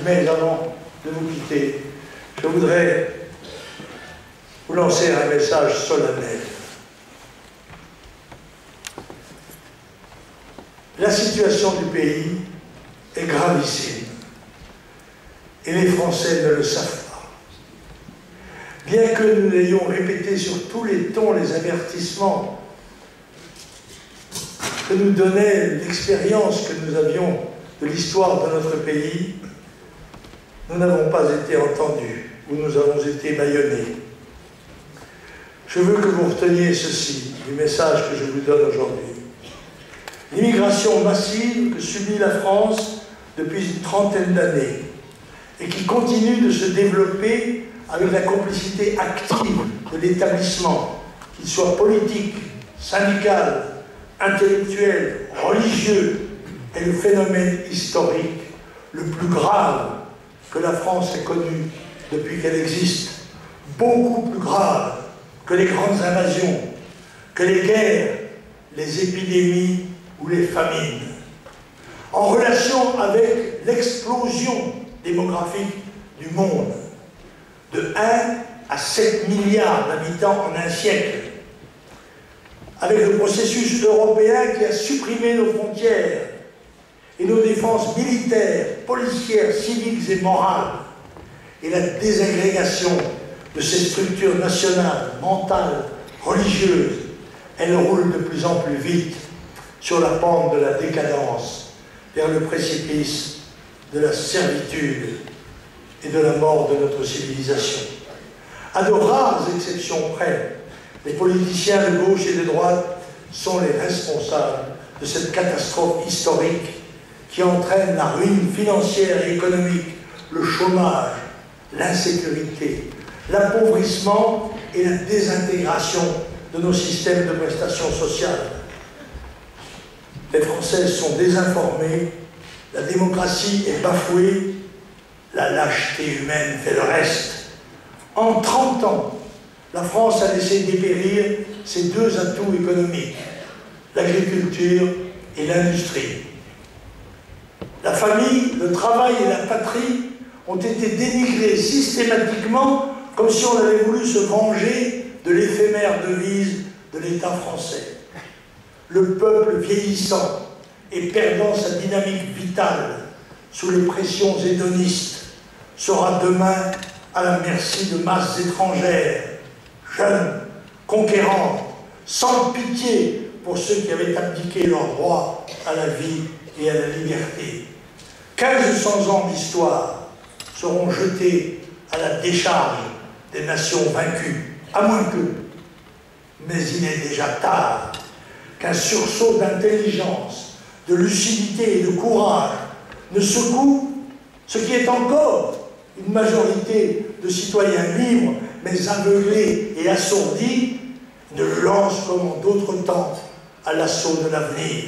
Mais avant de vous quitter, je voudrais vous lancer un message solennel. La situation du pays est gravissime et les Français ne le savent pas. Bien que nous ayons répété sur tous les tons les avertissements que nous donnait l'expérience que nous avions de l'histoire de notre pays, nous n'avons pas été entendus ou nous avons été bâillonnés. Je veux que vous reteniez ceci du message que je vous donne aujourd'hui. L'immigration massive que subit la France depuis une trentaine d'années et qui continue de se développer avec la complicité active de l'établissement, qu'il soit politique, syndical, intellectuel, religieux, est le phénomène historique le plus grave que la France ait connu depuis qu'elle existe, beaucoup plus grave que les grandes invasions, que les guerres, les épidémies ou les famines. En relation avec l'explosion démographique du monde, de 1 à 7 milliards d'habitants en un siècle, avec le processus européen qui a supprimé nos frontières et nos défenses militaires, policières, civiques et morales, et la désagrégation de ces structures nationales, mentales, religieuses, elles roulent de plus en plus vite sur la pente de la décadence, vers le précipice de la servitude et de la mort de notre civilisation. À de rares exceptions près, les politiciens de gauche et de droite sont les responsables de cette catastrophe historique qui entraîne la ruine financière et économique, le chômage, l'insécurité, l'appauvrissement et la désintégration de nos systèmes de prestations sociales. Les Français sont désinformés, la démocratie est bafouée, la lâcheté humaine fait le reste. En 30 ans, la France a laissé dépérir ses deux atouts économiques, l'agriculture et l'industrie. La famille, le travail et la patrie ont été dénigrés systématiquement comme si on avait voulu se venger de l'éphémère devise de l'État français. Le peuple vieillissant et perdant sa dynamique vitale sous les pressions hédonistes sera demain à la merci de masses étrangères, jeunes, conquérantes, sans pitié pour ceux qui avaient abdiqué leur droit à la vie et à la liberté. 1500 ans d'histoire seront jetés à la décharge des nations vaincues, à moins que, mais il est déjà tard, qu'un sursaut d'intelligence, de lucidité et de courage ne secoue ce qui est encore une majorité de citoyens libres, mais aveuglés et assourdis, ne lance comme en d'autres temps à l'assaut de l'avenir.